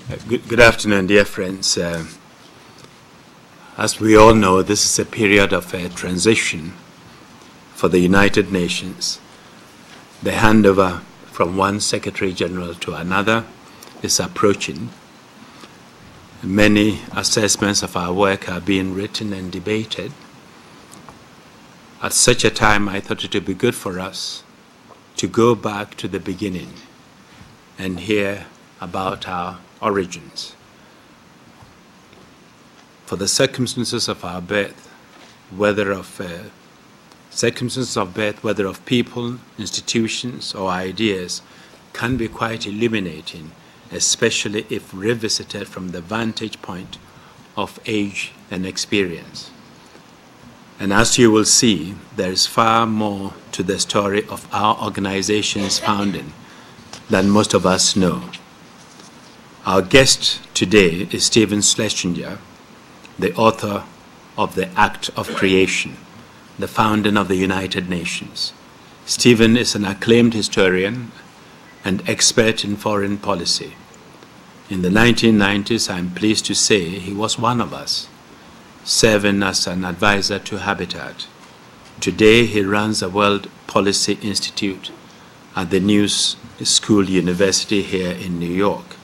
Good afternoon, dear friends. As we all know, this is a period of transition for the United Nations. The handover from one Secretary General to another is approaching. Many assessments of our work are being written and debated. At such a time, I thought it would be good for us to go back to the beginning and hear about our origins. For the circumstances of our birth, whether of people, institutions, or ideas, can be quite illuminating, especially if revisited from the vantage point of age and experience. And as you will see, there is far more to the story of our organization's founding than most of us know. Our guest today is Stephen Schlesinger, the author of The Act of Creation, the founding of the United Nations. Stephen is an acclaimed historian and expert in foreign policy. In the 1990s, I'm pleased to say he was one of us, serving as an advisor to Habitat. Today, he runs a World Policy Institute at the New School University here in New York.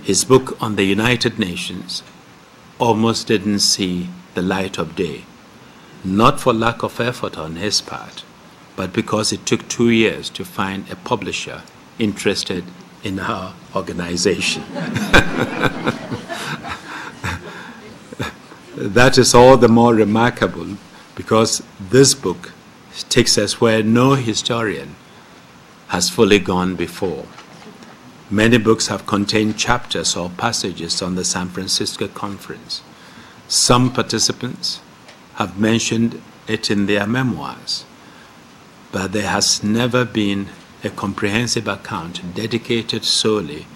His book on the United Nations almost didn't see the light of day, not for lack of effort on his part, but because it took 2 years to find a publisher interested in our organization. That is all the more remarkable because this book takes us where no historian has fully gone before. Many books have contained chapters or passages on the San Francisco Conference. Some participants have mentioned it in their memoirs, but there has never been a comprehensive account dedicated solely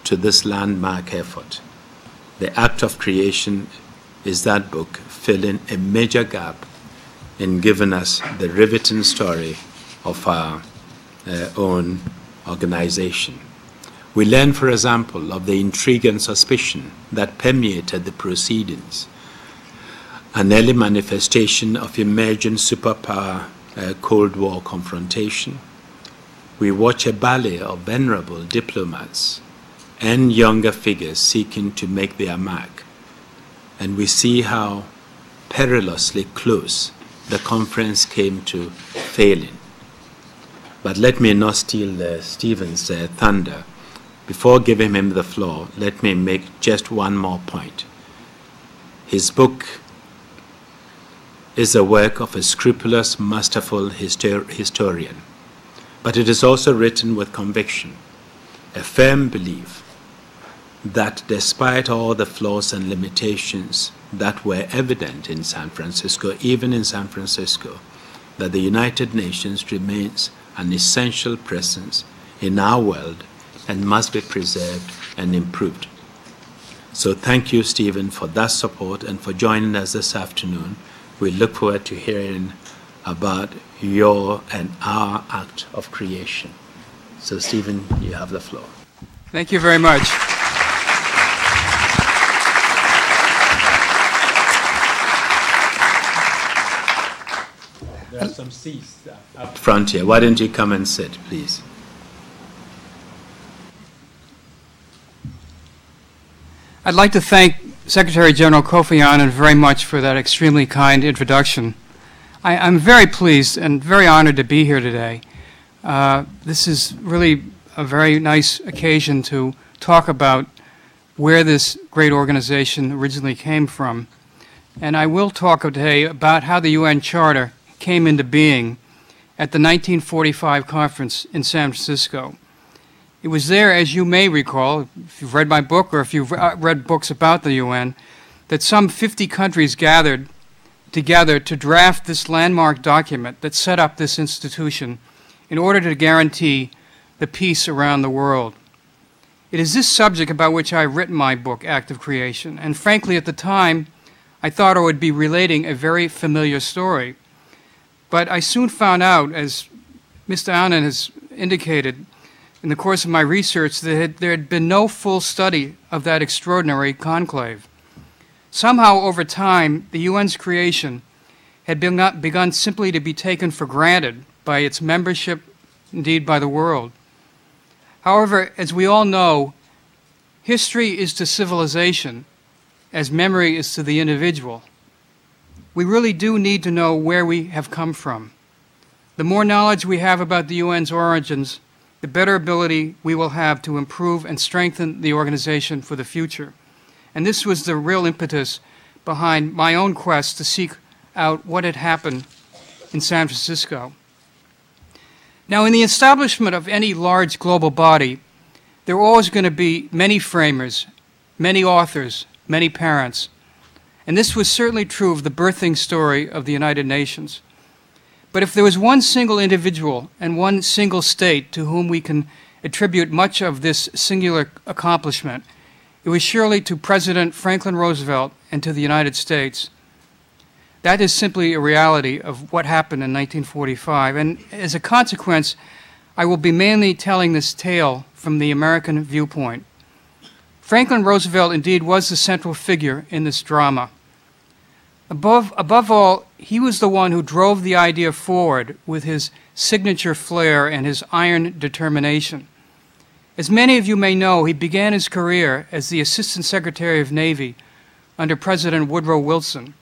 to this landmark effort. The Act of Creation is that book filling a major gap in giving us the riveting story of our own organization. We learn, for example, of the intrigue and suspicion that permeated the proceedings, an early manifestation of emerging superpower Cold War confrontation. We watch a ballet of venerable diplomats and younger figures seeking to make their mark, and we see how perilously close the conference came to failing. But let me not steal Stephen's thunder. Before giving him the floor, let me make just one more point. His book is the work of a scrupulous, masterful historian, but it is also written with conviction, a firm belief that despite all the flaws and limitations that were evident in San Francisco, even in San Francisco, that the United Nations remains an essential presence in our world and must be preserved and improved. So thank you, Stephen, for that support and for joining us this afternoon. We look forward to hearing about your and our act of creation. So, Stephen, you have the floor. Thank you very much. There are some seats up front here. Why don't you come and sit, please? I'd like to thank Secretary General Kofi Annan very much for that extremely kind introduction. I'm very pleased and very honored to be here today. This is really a very nice occasion to talk about where this great organization originally came from. And I will talk today about how the UN Charter came into being at the 1945 conference in San Francisco. It was there, as you may recall, if you've read my book or if you've read books about the UN, that some 50 countries gathered together to draft this landmark document that set up this institution in order to guarantee the peace around the world. It is this subject about which I've written my book, Act of Creation, and frankly at the time I thought I would be relating a very familiar story. But I soon found out, as Mr. Annan has indicated, in the course of my research that there had been no full study of that extraordinary conclave. Somehow, over time, the UN's creation had begun simply to be taken for granted by its membership, indeed by the world. However, as we all know, history is to civilization as memory is to the individual. We really do need to know where we have come from. The more knowledge we have about the UN's origins, the better ability we will have to improve and strengthen the organization for the future. And this was the real impetus behind my own quest to seek out what had happened in San Francisco. Now, in the establishment of any large global body, there are always going to be many framers, many authors, many parents. And this was certainly true of the birthing story of the United Nations. But if there was one single individual and one single state to whom we can attribute much of this singular accomplishment, it was surely to President Franklin Roosevelt and to the United States. That is simply a reality of what happened in 1945. And as a consequence, I will be mainly telling this tale from the American viewpoint. Franklin Roosevelt indeed was the central figure in this drama. Above all, he was the one who drove the idea forward with his signature flair and his iron determination. As many of you may know, he began his career as the Assistant Secretary of Navy under President Woodrow Wilson.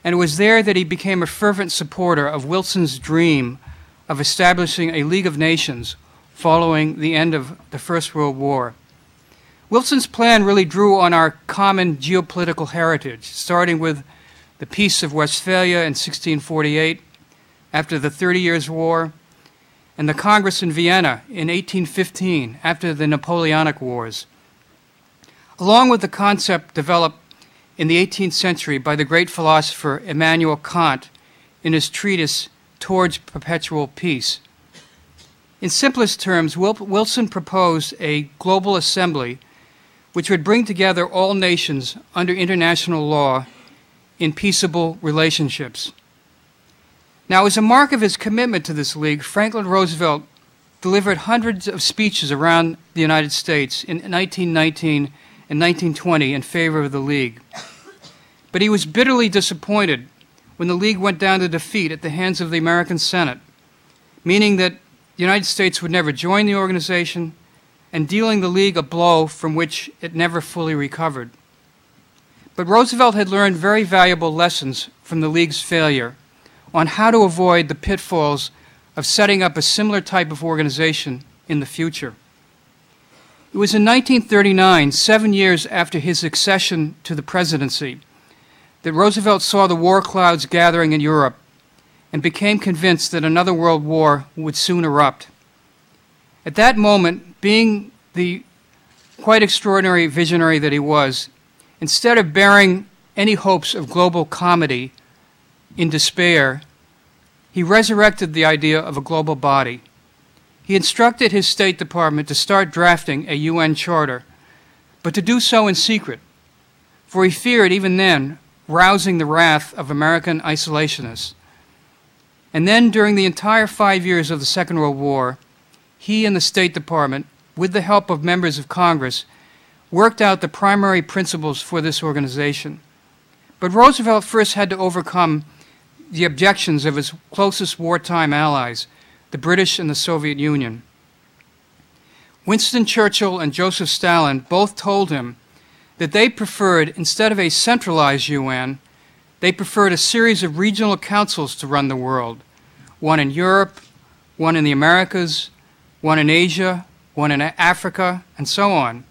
And it was there that he became a fervent supporter of Wilson's dream of establishing a League of Nations following the end of the First World War. Wilson's plan really drew on our common geopolitical heritage, starting with the Peace of Westphalia in 1648, after the 30 Years' War, and the Congress in Vienna in 1815, after the Napoleonic Wars, along with the concept developed in the 18th century by the great philosopher Immanuel Kant in his treatise Towards Perpetual Peace. In simplest terms, Wilson proposed a global assembly which would bring together all nations under international law in peaceable relationships. Now, as a mark of his commitment to this league, Franklin Roosevelt delivered hundreds of speeches around the United States in 1919 and 1920 in favor of the League. But he was bitterly disappointed when the League went down to defeat at the hands of the American Senate, meaning that the United States would never join the organization and dealing the League a blow from which it never fully recovered. But Roosevelt had learned very valuable lessons from the League's failure on how to avoid the pitfalls of setting up a similar type of organization in the future. It was in 1939, 7 years after his accession to the presidency, that Roosevelt saw the war clouds gathering in Europe and became convinced that another world war would soon erupt. At that moment, being the quite extraordinary visionary that he was, instead of bearing any hopes of global comedy in despair, he resurrected the idea of a global body. He instructed his State Department to start drafting a UN charter, but to do so in secret, for he feared, even then, rousing the wrath of American isolationists. And then, during the entire 5 years of the Second World War, he and the State Department, with the help of members of Congress, worked out the primary principles for this organization. But Roosevelt first had to overcome the objections of his closest wartime allies, the British and the Soviet Union. Winston Churchill and Joseph Stalin both told him that they preferred, instead of a centralized UN, they preferred a series of regional councils to run the world, one in Europe, one in the Americas, one in Asia, one in Africa, and so on.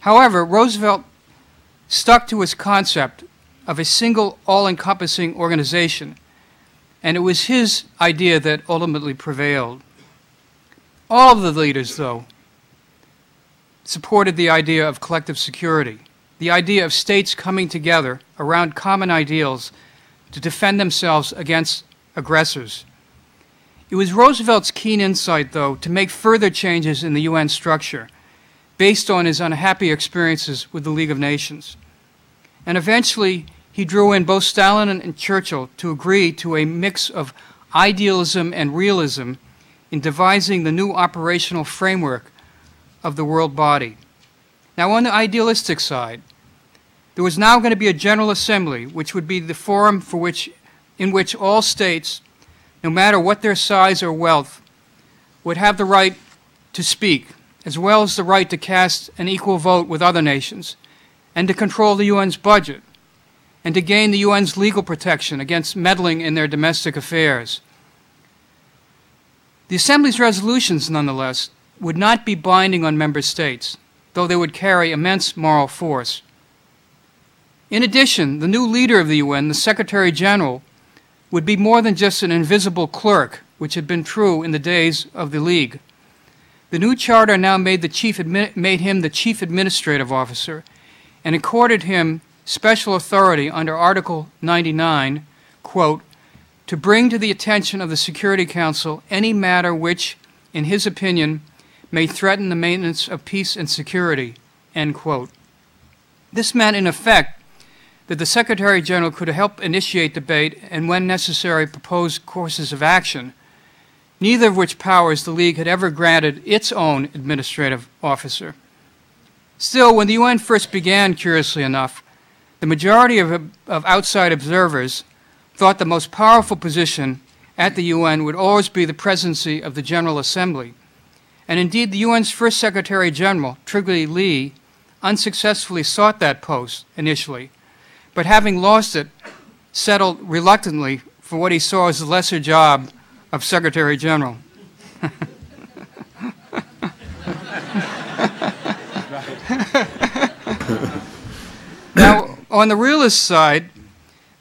However, Roosevelt stuck to his concept of a single all-encompassing organization, and it was his idea that ultimately prevailed. All of the leaders, though, supported the idea of collective security, the idea of states coming together around common ideals to defend themselves against aggressors. It was Roosevelt's keen insight, though, to make further changes in the UN structure based on his unhappy experiences with the League of Nations. And eventually, he drew in both Stalin and Churchill to agree to a mix of idealism and realism in devising the new operational framework of the world body. Now, on the idealistic side, there was now going to be a General Assembly, which would be the forum in which all states, no matter what their size or wealth, would have the right to speak, as well as the right to cast an equal vote with other nations, and to control the UN's budget, and to gain the UN's legal protection against meddling in their domestic affairs. The Assembly's resolutions, nonetheless, would not be binding on member states, though they would carry immense moral force. In addition, the new leader of the UN, the Secretary General, would be more than just an invisible clerk, which had been true in the days of the League. The new charter now made him the Chief Administrative Officer and accorded him special authority under Article 99, quote, to bring to the attention of the Security Council any matter which, in his opinion, may threaten the maintenance of peace and security, end quote. This meant, in effect, that the Secretary General could help initiate debate and, when necessary, propose courses of action, neither of which powers the League had ever granted its own administrative officer. Still, when the UN first began, curiously enough, the majority of outside observers thought the most powerful position at the UN would always be the presidency of the General Assembly. And indeed, the UN's first Secretary General, Trygve Lie, unsuccessfully sought that post initially, but having lost it, settled reluctantly for what he saw as the lesser job of Secretary General. Now, on the realist side,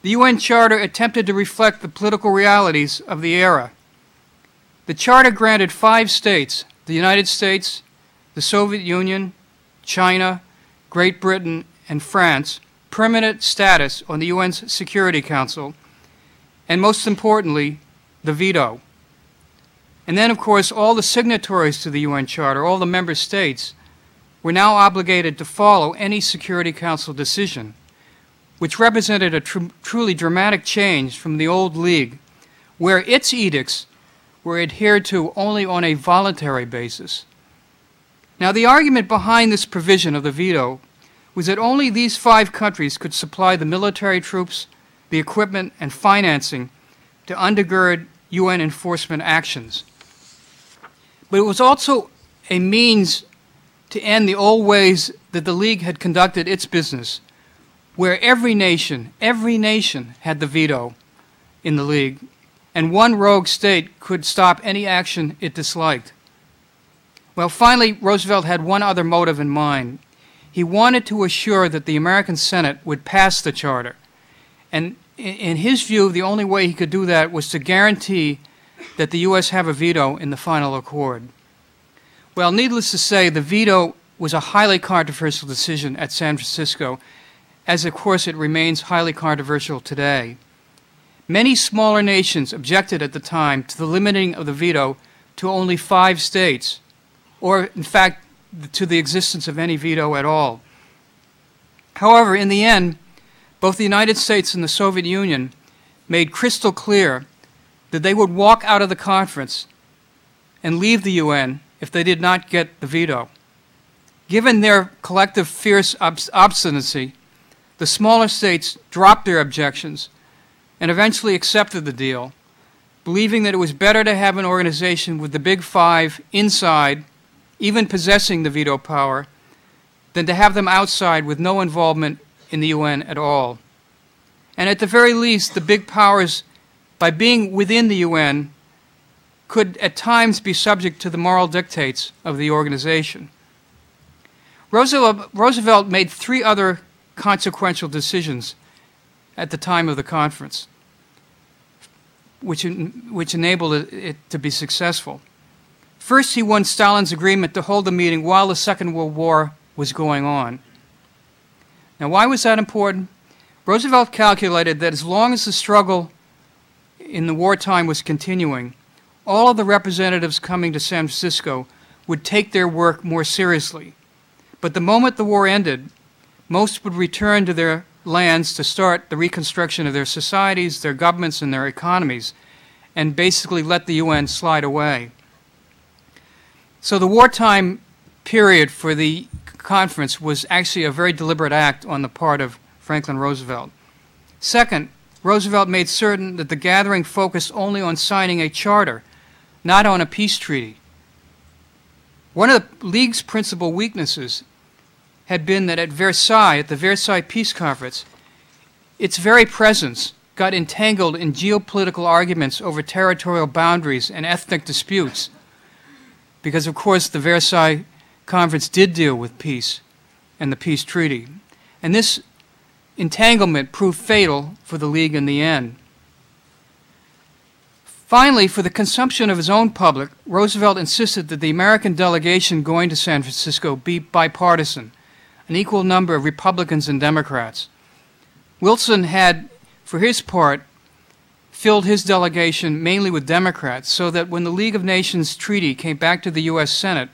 the UN Charter attempted to reflect the political realities of the era. The Charter granted 5 states, the United States, the Soviet Union, China, Great Britain, and France, permanent status on the UN's Security Council, and most importantly, the veto. And then, of course, all the signatories to the UN Charter, all the member states, were now obligated to follow any Security Council decision, which represented a truly dramatic change from the old League, where its edicts were adhered to only on a voluntary basis. Now, the argument behind this provision of the veto was that only these 5 countries could supply the military troops, the equipment, and financing to undergird UN enforcement actions. But it was also a means to end the old ways that the League had conducted its business, where every nation had the veto in the League, and one rogue state could stop any action it disliked. Well, finally, Roosevelt had one other motive in mind. He wanted to assure that the American Senate would pass the Charter. And in his view, the only way he could do that was to guarantee that the U.S. have a veto in the final accord. Well, needless to say, the veto was a highly controversial decision at San Francisco, as of course it remains highly controversial today. Many smaller nations objected at the time to the limiting of the veto to only 5 states, or in fact, to the existence of any veto at all. However, in the end, both the United States and the Soviet Union made crystal clear that they would walk out of the conference and leave the UN if they did not get the veto. Given their collective fierce obstinacy, the smaller states dropped their objections and eventually accepted the deal, believing that it was better to have an organization with the Big 5 inside, even possessing the veto power, than to have them outside with no involvement in the UN at all. And at the very least, the big powers, by being within the UN, could at times be subject to the moral dictates of the organization. Roosevelt made 3 other consequential decisions at the time of the conference, which enabled it to be successful. First, he won Stalin's agreement to hold the meeting while the Second World War was going on. Now, why was that important? Roosevelt calculated that as long as the struggle in the wartime was continuing, all of the representatives coming to San Francisco would take their work more seriously. But the moment the war ended, most would return to their lands to start the reconstruction of their societies, their governments, and their economies, and basically let the UN slide away. So the wartime period for the conference was actually a very deliberate act on the part of Franklin Roosevelt. Second, Roosevelt made certain that the gathering focused only on signing a charter, not on a peace treaty. One of the League's principal weaknesses had been that at the Versailles Peace Conference, its very presence got entangled in geopolitical arguments over territorial boundaries and ethnic disputes, because, of course, the Versailles Conference did deal with peace and the peace treaty. And this entanglement proved fatal for the League in the end. Finally, for the consumption of his own public, Roosevelt insisted that the American delegation going to San Francisco be bipartisan, an equal number of Republicans and Democrats. Wilson had, for his part, filled his delegation mainly with Democrats, so that when the League of Nations Treaty came back to the U.S. Senate,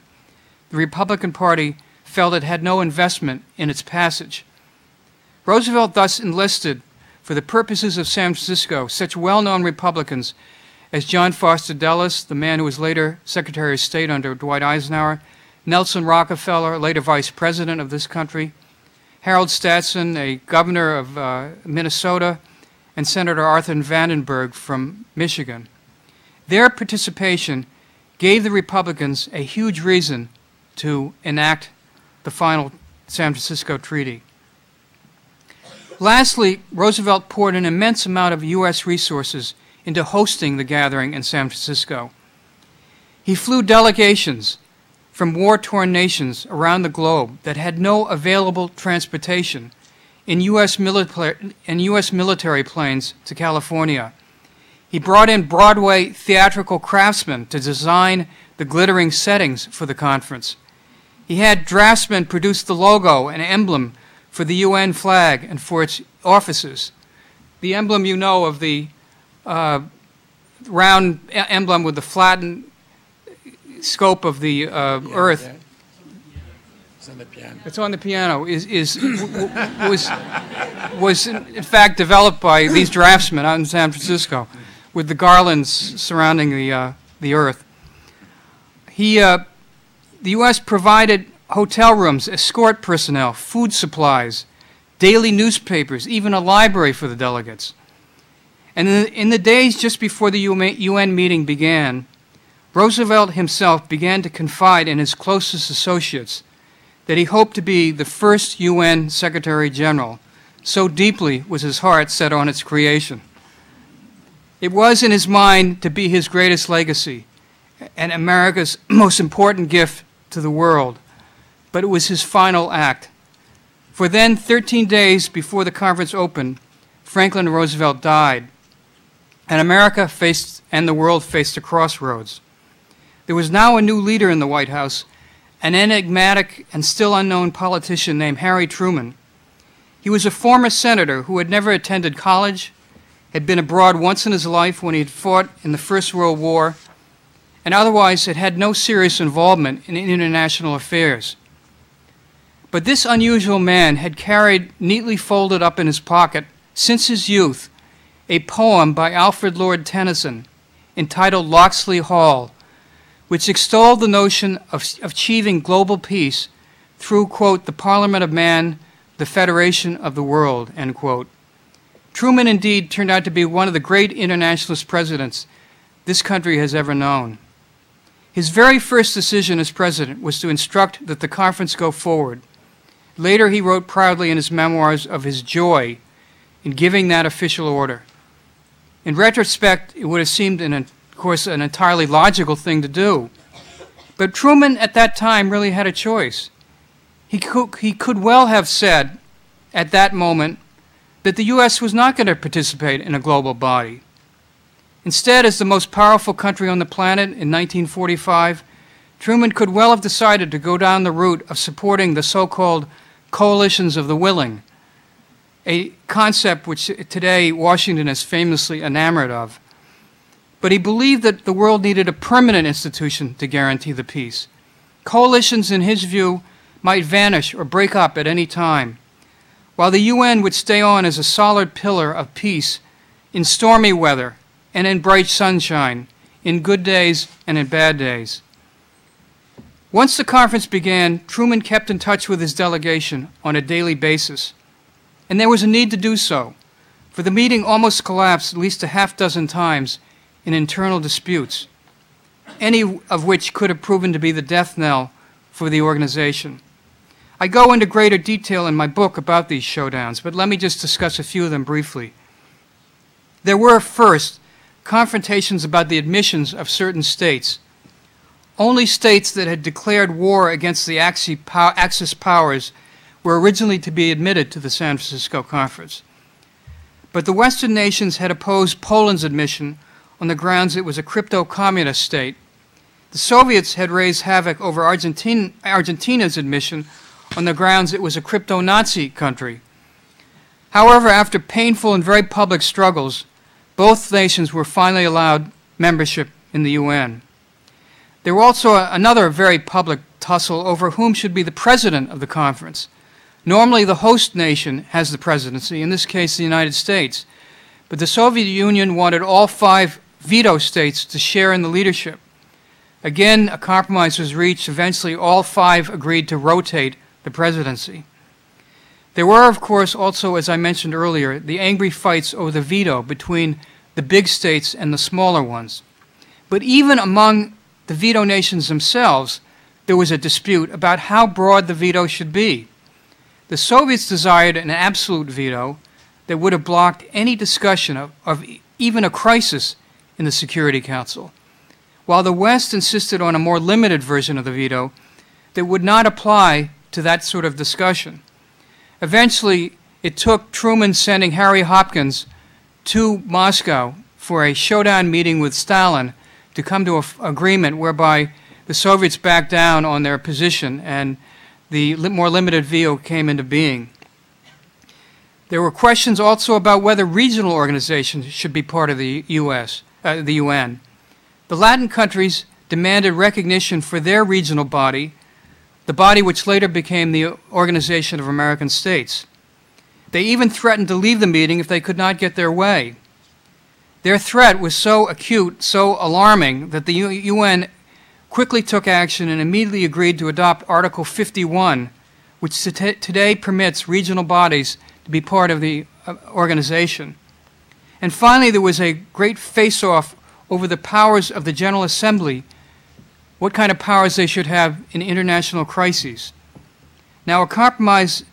the Republican Party felt it had no investment in its passage. Roosevelt thus enlisted, for the purposes of San Francisco, such well-known Republicans as John Foster Dulles, the man who was later Secretary of State under Dwight Eisenhower, Nelson Rockefeller, later Vice President of this country, Harold Stetson, a governor of Minnesota, and Senator Arthur Vandenberg from Michigan. Their participation gave the Republicans a huge reason to enact the final San Francisco Treaty. Lastly, Roosevelt poured an immense amount of U.S. resources into hosting the gathering in San Francisco. He flew delegations from war-torn nations around the globe that had no available transportation in U.S. military planes to California. He brought in Broadway theatrical craftsmen to design the glittering settings for the conference. He had draftsmen produce the logo and emblem for the UN flag and for its offices. The emblem, you know, of the round emblem with the flattened scope of the Earth. Yeah. It's on the piano. It's on the piano. Was in fact developed by these draftsmen out in San Francisco, with the garlands surrounding the Earth. The U.S. provided hotel rooms, escort personnel, food supplies, daily newspapers, even a library for the delegates. And in the days just before the UN meeting began, Roosevelt himself began to confide in his closest associates that he hoped to be the first UN Secretary General. So deeply was his heart set on its creation. It was in his mind to be his greatest legacy and America's most important gift to the world, but it was his final act. For then, 13 days before the conference opened, Franklin Roosevelt died, and America and the world faced a crossroads. There was now a new leader in the White House, an enigmatic and still unknown politician named Harry Truman. He was a former senator who had never attended college, had been abroad once in his life when he had fought in the First World War, and otherwise had had no serious involvement in international affairs. But this unusual man had carried neatly folded up in his pocket, since his youth, a poem by Alfred Lord Tennyson entitled Locksley Hall, which extolled the notion of achieving global peace through, quote, the Parliament of Man, the Federation of the World, end quote. Truman indeed turned out to be one of the great internationalist presidents this country has ever known. His very first decision as president was to instruct that the conference go forward. Later, he wrote proudly in his memoirs of his joy in giving that official order. In retrospect, it would have seemed, of course, an entirely logical thing to do. But Truman, at that time, really had a choice. He could well have said, at that moment, that the U.S. was not going to participate in a global body. Instead, as the most powerful country on the planet in 1945, Truman could well have decided to go down the route of supporting the so-called coalitions of the willing, a concept which today Washington is famously enamored of. But he believed that the world needed a permanent institution to guarantee the peace. Coalitions, in his view, might vanish or break up at any time, while the UN would stay on as a solid pillar of peace in stormy weather and in bright sunshine, in good days and in bad days. Once the conference began, Truman kept in touch with his delegation on a daily basis, and there was a need to do so, for the meeting almost collapsed at least a half-dozen times in internal disputes, any of which could have proven to be the death knell for the organization. I go into greater detail in my book about these showdowns, but let me just discuss a few of them briefly. There were, first, confrontations about the admissions of certain states. Only states that had declared war against the Axis powers were originally to be admitted to the San Francisco Conference. But the Western nations had opposed Poland's admission on the grounds it was a crypto-communist state. The Soviets had raised havoc over Argentina's admission on the grounds it was a crypto-Nazi country. However, after painful and very public struggles, both nations were finally allowed membership in the UN. There was also another very public tussle over whom should be the president of the conference. Normally, the host nation has the presidency, in this case, the United States. But the Soviet Union wanted all 5 veto states to share in the leadership. Again, a compromise was reached. Eventually, all 5 agreed to rotate the presidency. There were, of course, also, as I mentioned earlier, the angry fights over the veto between the big states and the smaller ones. But even among the veto nations themselves, there was a dispute about how broad the veto should be. The Soviets desired an absolute veto that would have blocked any discussion of even a crisis in the Security Council, while the West insisted on a more limited version of the veto that would not apply to that sort of discussion. Eventually, it took Truman sending Harry Hopkins to Moscow for a showdown meeting with Stalin to come to an agreement whereby the Soviets backed down on their position and the more limited veto came into being. There were questions also about whether regional organizations should be part of the UN. The Latin countries demanded recognition for their regional body, the body which later became the Organization of American States. They even threatened to leave the meeting if they could not get their way. Their threat was so acute, so alarming, that the UN quickly took action and immediately agreed to adopt Article 51, which today permits regional bodies to be part of the organization. And finally, there was a great face-off over the powers of the General Assembly, what kind of powers they should have in international crises. Now, a compromise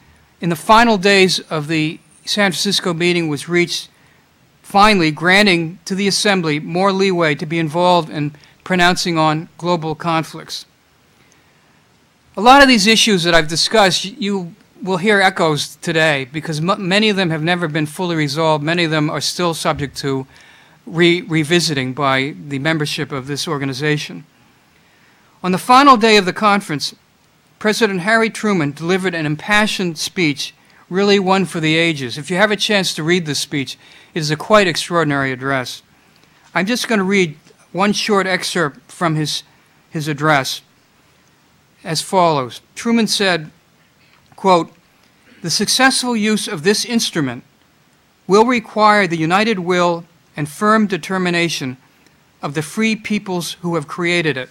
in the final days of the San Francisco meeting was reached, finally granting to the Assembly more leeway to be involved in pronouncing on global conflicts. A lot of these issues that I've discussed, you will hear echoes today because many of them have never been fully resolved. Many of them are still subject to revisiting by the membership of this organization. On the final day of the conference, President Harry Truman delivered an impassioned speech, really one for the ages. If you have a chance to read this speech, it is a quite extraordinary address. I'm just going to read one short excerpt from his address as follows. Truman said, quote, "The successful use of this instrument will require the united will and firm determination of the free peoples who have created it.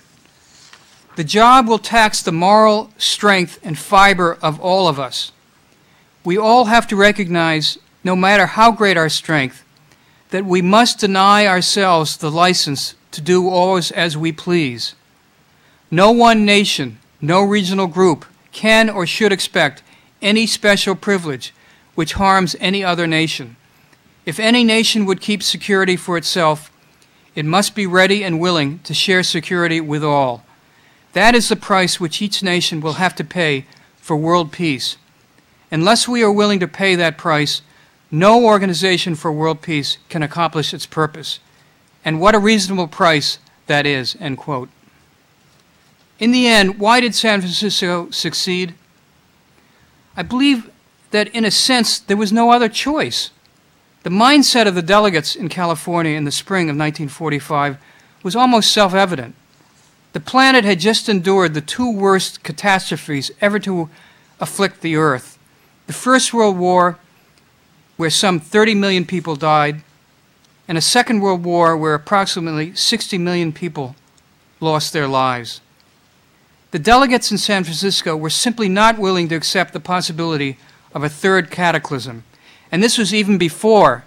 The job will tax the moral strength and fiber of all of us. We all have to recognize, no matter how great our strength, that we must deny ourselves the license to do always as we please. No one nation, no regional group can or should expect any special privilege which harms any other nation. If any nation would keep security for itself, it must be ready and willing to share security with all. That is the price which each nation will have to pay for world peace. Unless we are willing to pay that price, no organization for world peace can accomplish its purpose. And what a reasonable price that is," end quote. In the end, why did San Francisco succeed? I believe that in a sense there was no other choice. The mindset of the delegates in California in the spring of 1945 was almost self-evident. The planet had just endured the 2 worst catastrophes ever to afflict the Earth. The First World War, where some 30 million people died, and a Second World War where approximately 60 million people lost their lives. the delegates in San Francisco were simply not willing to accept the possibility of a third cataclysm. And this was even before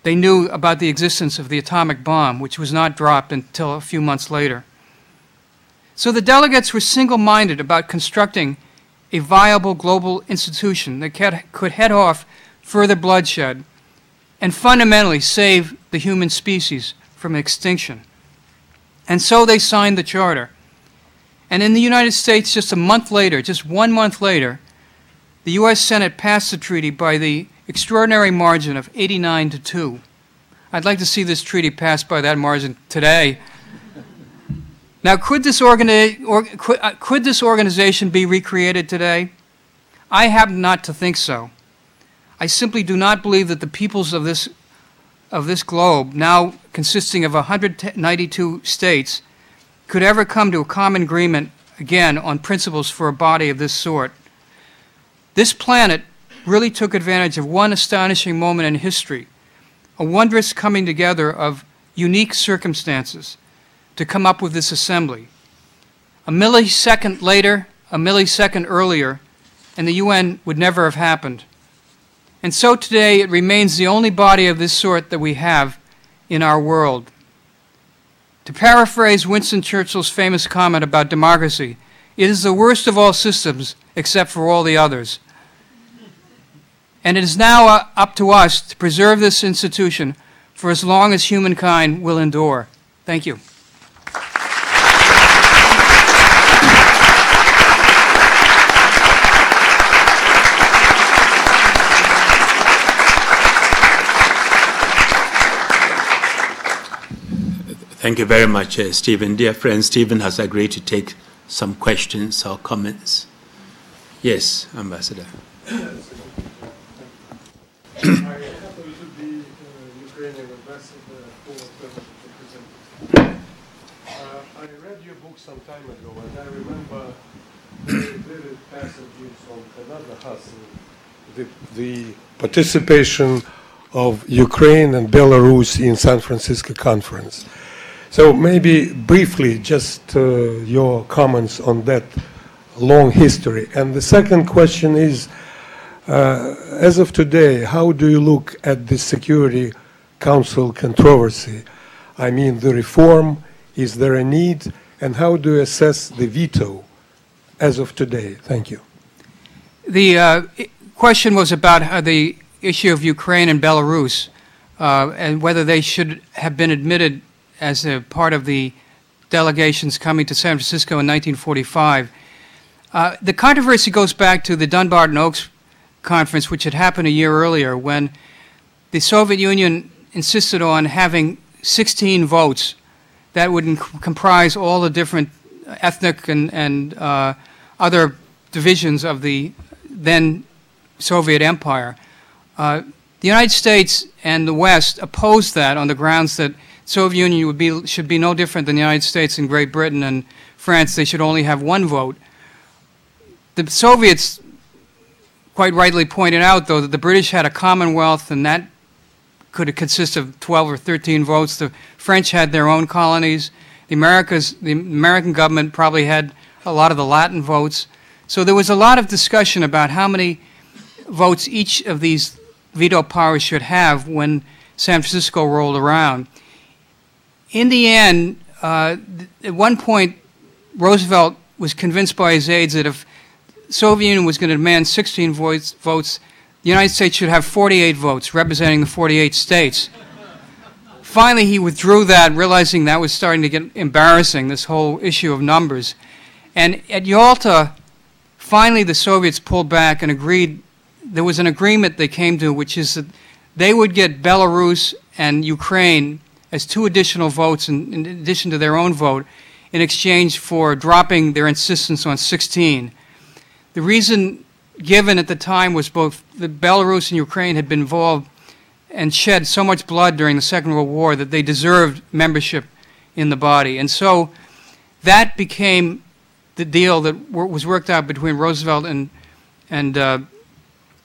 they knew about the existence of the atomic bomb, which was not dropped until a few months later. So the delegates were single-minded about constructing a viable global institution that could head off further bloodshed and fundamentally save the human species from extinction. And so they signed the charter. And in the United States, just a month later, just 1 month later, the U.S. Senate passed the treaty by the extraordinary margin of 89-2. I'd like to see this treaty passed by that margin today. Now, could this organization be recreated today? I happen not to think so. I simply do not believe that the peoples of this globe, now consisting of 192 states, could ever come to a common agreement again on principles for a body of this sort. This planet really took advantage of one astonishing moment in history, a wondrous coming together of unique circumstances to come up with this assembly. A millisecond later, a millisecond earlier, and the UN would never have happened. And so today it remains the only body of this sort that we have in our world. To paraphrase Winston Churchill's famous comment about democracy, it is the worst of all systems except for all the others. And it is now up to us to preserve this institution for as long as humankind will endure. Thank you. Thank you very much, Stephen. Dear friend, Stephen has agreed to take some questions or comments. Yes, Ambassador. I happen to be Ukrainian ambassador for representative. I read your book some time ago, and I remember very vivid passages on another hustle, the participation of Ukraine and Belarus in San Francisco conference. So maybe briefly, just your comments on that long history. And the second question is, as of today, how do you look at the Security Council controversy? I mean, the reform, is there a need? And how do you assess the veto as of today? Thank you. The question was about the issue of Ukraine and Belarus and whether they should have been admitted as a part of the delegations coming to San Francisco in 1945. The controversy goes back to the Dunbarton Oaks Conference, which had happened a year earlier, when the Soviet Union insisted on having 16 votes that would comprise all the different ethnic and other divisions of the then Soviet Empire. The United States and the West opposed that on the grounds that the Soviet Union should be no different than the United States and Great Britain and France. They should only have one vote. The Soviets quite rightly pointed out, though, that the British had a Commonwealth, and that could consist of 12 or 13 votes. The French had their own colonies. The American government probably had a lot of the Latin votes. So there was a lot of discussion about how many votes each of these veto powers should have when San Francisco rolled around. In the end, at one point, Roosevelt was convinced by his aides that if the Soviet Union was going to demand 16 votes, the United States should have 48 votes, representing the 48 states. Finally, he withdrew that, realizing that was starting to get embarrassing, this whole issue of numbers. And at Yalta, finally the Soviets pulled back and agreed. There was an agreement they came to, which is that they would get Belarus and Ukraine as 2 additional votes in addition to their own vote in exchange for dropping their insistence on 16. The reason given at the time was both that Belarus and Ukraine had been involved and shed so much blood during the Second World War that they deserved membership in the body. And so that became the deal that was worked out between Roosevelt and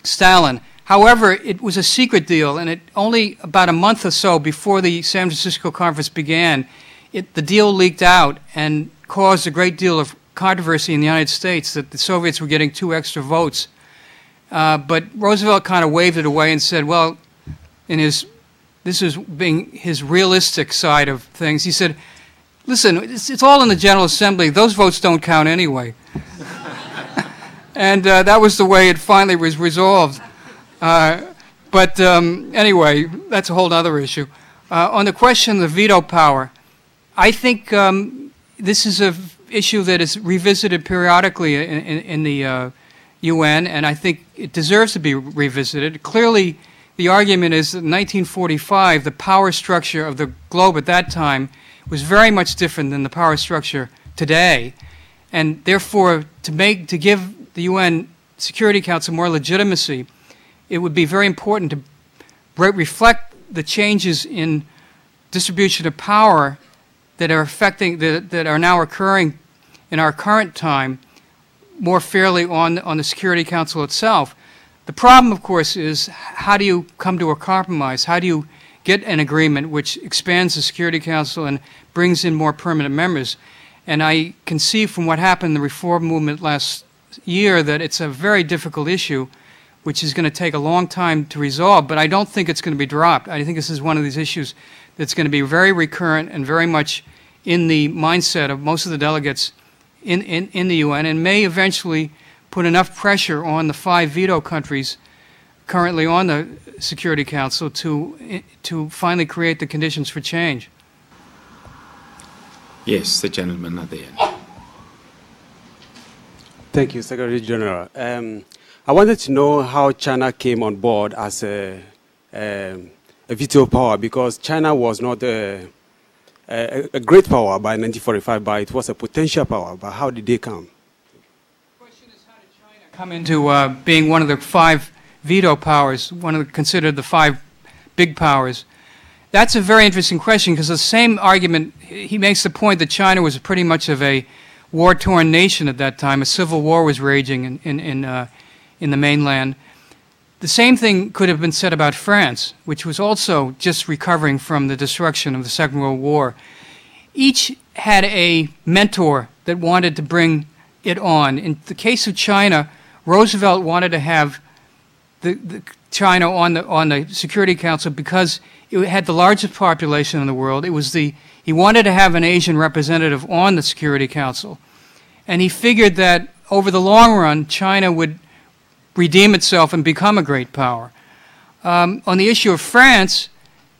Stalin. However, it was a secret deal, and it only about a month or so before the San Francisco conference began, the deal leaked out and caused a great deal of controversy in the United States that the Soviets were getting 2 extra votes. But Roosevelt kind of waved it away and said, well, this is being his realistic side of things. He said, listen, it's all in the General Assembly. Those votes don't count anyway. And that was the way it finally was resolved. But anyway, that's a whole other issue. On the question of the veto power, I think this is an issue that is revisited periodically in the UN, and I think it deserves to be revisited. Clearly, the argument is that in 1945, the power structure of the globe at that time was very much different than the power structure today, and therefore, to give the UN Security Council more legitimacy, it would be very important to reflect the changes in distribution of power that are that are now occurring in our current time more fairly on the Security Council itself. The problem, of course, is how do you come to a compromise? How do you get an agreement which expands the Security Council and brings in more permanent members? And I can see from what happened in the reform movement last year that it's a very difficult issue which is going to take a long time to resolve, but I don't think it's going to be dropped. I think this is one of these issues that's going to be very recurrent and very much in the mindset of most of the delegates in the UN, and may eventually put enough pressure on the 5 veto countries currently on the Security Council to finally create the conditions for change. Yes, the gentleman at the end. Thank you, Secretary General. I wanted to know how China came on board as a veto power, because China was not a great power by 1945, but it was a potential power. But how did they come? The question is, how did China come into being one of the 5 veto powers, considered the 5 big powers? That's a very interesting question, because the same argument, he makes the point that China was pretty much of a war-torn nation at that time. A civil war was raging in the mainland. The same thing could have been said about France, which was also just recovering from the destruction of the Second World War. Each had a mentor that wanted to bring it on. In the case of China, Roosevelt wanted to have China on the Security Council because it had the largest population in the world. He wanted to have an Asian representative on the Security Council. And he figured that over the long run, China would redeem itself and become a great power. On the issue of France,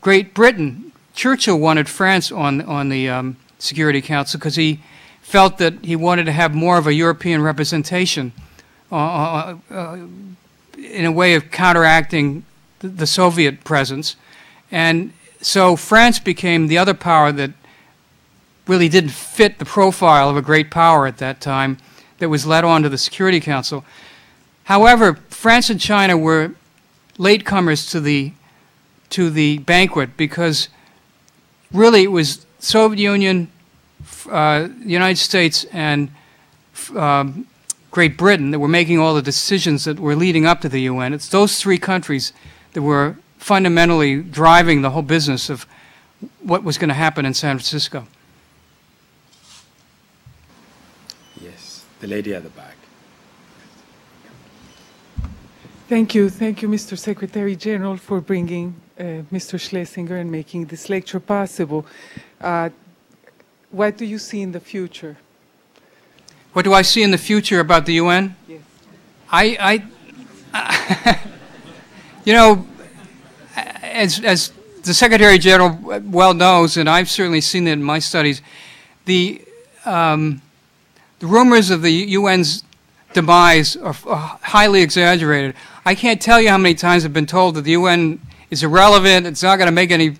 Great Britain, Churchill wanted France on the Security Council because he felt that he wanted to have more of a European representation in a way of counteracting the Soviet presence. And so France became the other power that really didn't fit the profile of a great power at that time that was led on to the Security Council. However, France and China were latecomers to the banquet because really it was Soviet Union, the United States, and Great Britain that were making all the decisions that were leading up to the UN. It's those 3 countries that were fundamentally driving the whole business of what was going to happen in San Francisco. Yes, the lady at the back. Thank you, Mr. Secretary General, for bringing Mr. Schlesinger and making this lecture possible. What do you see in the future? What do I see in the future about the UN? Yes. You know, as the Secretary General well knows, and I've certainly seen it in my studies, the rumors of the UN's demise are highly exaggerated. I can't tell you how many times I've been told that the UN is irrelevant, it's not going to make any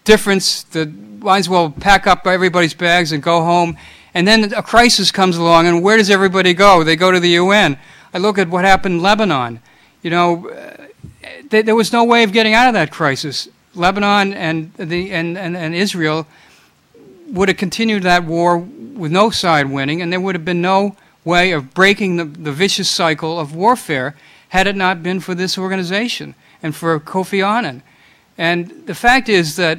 difference, that might as well pack up everybody's bags and go home. And then a crisis comes along, and where does everybody go? They go to the UN. I look at what happened in Lebanon. You know, there was no way of getting out of that crisis. Lebanon and Israel would have continued that war with no side winning, and there would have been no way of breaking the vicious cycle of warfare had it not been for this organization and for Kofi Annan. And the fact is that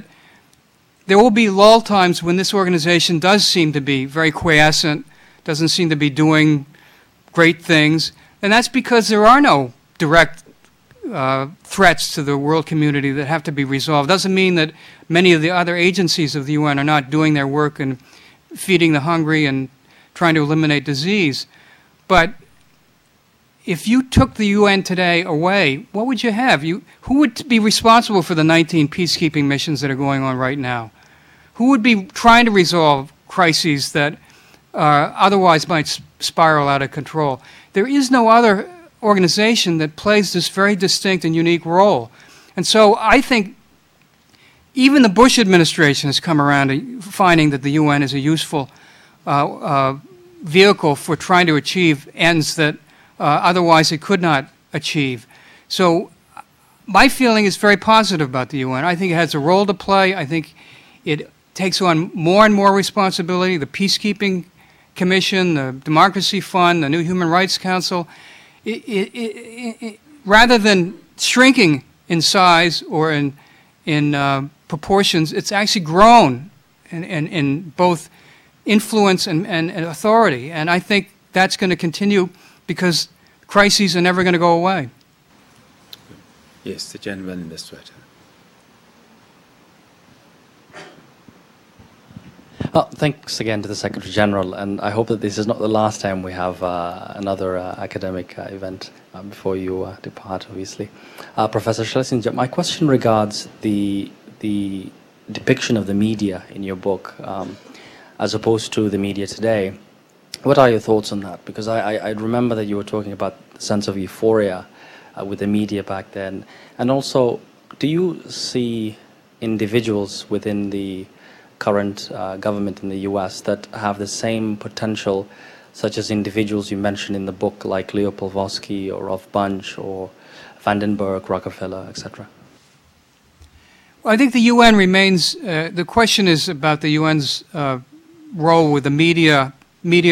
there will be lull times when this organization does seem to be very quiescent, doesn't seem to be doing great things, and that's because there are no direct threats to the world community that have to be resolved. Doesn't mean that many of the other agencies of the UN are not doing their work and feeding the hungry and trying to eliminate disease. But if you took the UN today away, what would you have? Who would be responsible for the 19 peacekeeping missions that are going on right now? Who would be trying to resolve crises that otherwise might spiral out of control? There is no other organization that plays this very distinct and unique role. And so I think even the Bush administration has come around to finding that the UN is a useful vehicle for trying to achieve ends that otherwise it could not achieve. So my feeling is very positive about the UN. I think it has a role to play. I think it takes on more and more responsibility. The Peacekeeping Commission, the Democracy Fund, the new Human Rights Council, rather than shrinking in size or in proportions, it's actually grown in both influence and authority. And I think that's going to continue because crises are never going to go away. Yes, the gentleman in the sweater. Thanks again to the Secretary General, and I hope that this is not the last time we have another academic event before you depart, obviously. Professor Schlesinger, my question regards the depiction of the media in your book as opposed to the media today. What are your thoughts on that? Because I remember that you were talking about the sense of euphoria with the media back then. And also, do you see individuals within the current government in the US that have the same potential, such as individuals you mentioned in the book, like Leo Polvosky or Rolf Bunch or Vandenberg, Rockefeller, etc.? Well, I think the UN remains, the question is about the UN's role with the media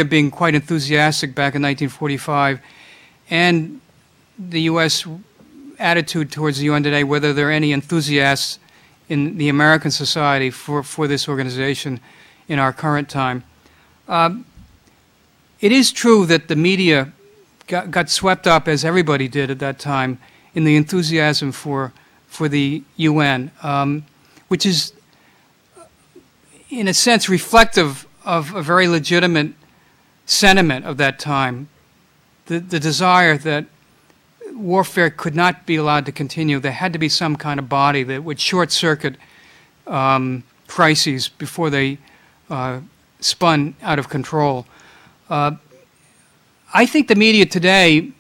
being quite enthusiastic back in 1945, and the U.S. attitude towards the UN today, whether there are any enthusiasts in the American society for this organization in our current time. It is true that the media got swept up, as everybody did at that time, in the enthusiasm for the UN, which is, in a sense, reflective of a very legitimate sentiment of that time, the desire that warfare could not be allowed to continue. There had to be some kind of body that would short-circuit crises before they spun out of control. I think the media today,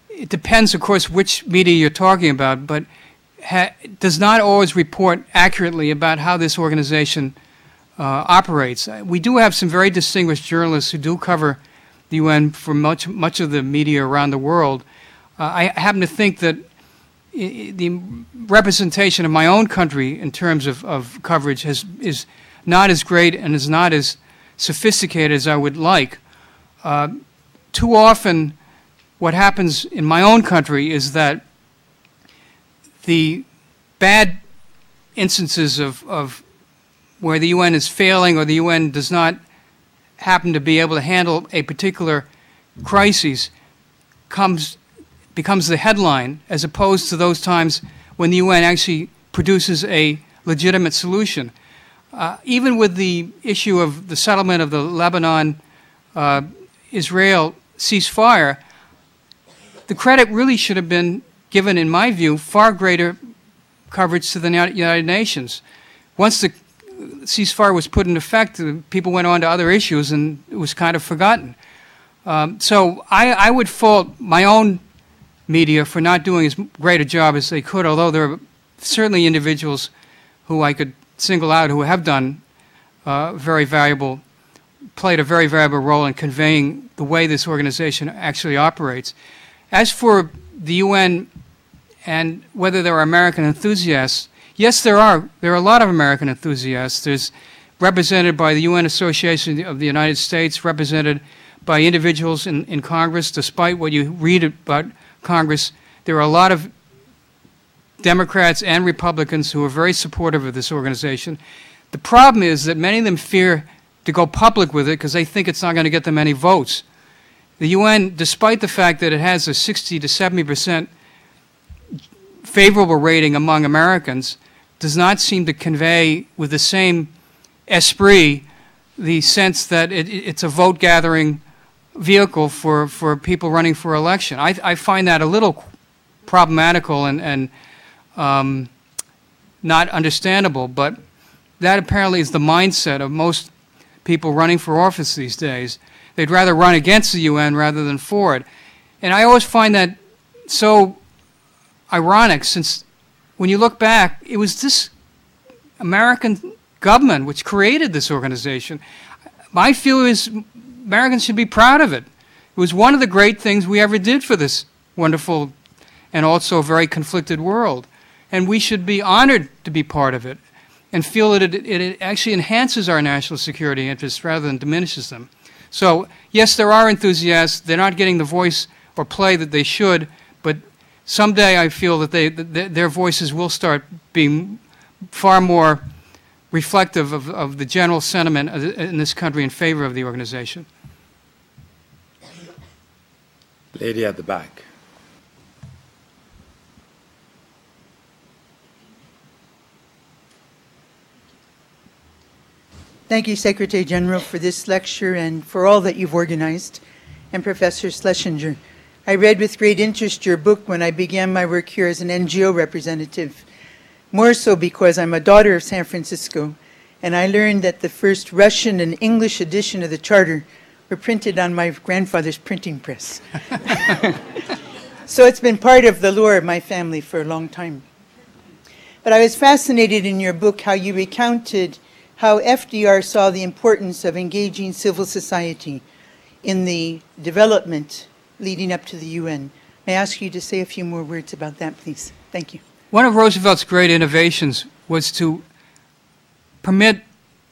it depends, of course, which media you're talking about, but does not always report accurately about how this organization operates. We do have some very distinguished journalists who do cover the UN for much of the media around the world. I happen to think that the representation of my own country in terms of coverage is not as great and is not as sophisticated as I would like. Too often, what happens in my own country is that the bad instances of where the UN is failing or the UN does not happen to be able to handle a particular crisis becomes the headline, as opposed to those times when the UN actually produces a legitimate solution. Even with the issue of the settlement of the Lebanon-Israel ceasefire, the credit really should have been given, in my view, far greater coverage to the United Nations. Once the ceasefire was put in effect, people went on to other issues and it was kind of forgotten. So I would fault my own media for not doing as great a job as they could, although there are certainly individuals who I could single out who have done played a very valuable role in conveying the way this organization actually operates. As for the UN and whether there are American enthusiasts, yes, there are. There are a lot of American enthusiasts. There's represented by the UN Association of the United States, represented by individuals in Congress. Despite what you read about Congress, there are a lot of Democrats and Republicans who are very supportive of this organization. The problem is that many of them fear to go public with it because they think it's not going to get them any votes. The UN, despite the fact that it has a 60 to 70% favorable rating among Americans, does not seem to convey with the same esprit the sense that it's a vote-gathering vehicle for people running for election. I find that a little problematical and not understandable, but that apparently is the mindset of most people running for office these days. They'd rather run against the UN rather than for it. And I always find that so ironic, since when you look back, it was this American government which created this organization. My feeling is Americans should be proud of it. It was one of the great things we ever did for this wonderful and also very conflicted world. And we should be honored to be part of it and feel that it actually enhances our national security interests rather than diminishes them. So, yes, there are enthusiasts. They're not getting the voice or play that they should, but someday I feel that their voices will start being far more reflective of the general sentiment in this country in favor of the organization. Lady at the back. Thank you, Secretary General, for this lecture and for all that you've organized, and Professor Schlesinger. I read with great interest your book when I began my work here as an NGO representative, more so because I'm a daughter of San Francisco, and I learned that the first Russian and English edition of the Charter were printed on my grandfather's printing press. So it's been part of the lore of my family for a long time. But I was fascinated in your book how you recounted how FDR saw the importance of engaging civil society in the development leading up to the UN. May I ask you to say a few more words about that, please? Thank you. One of Roosevelt's great innovations was to permit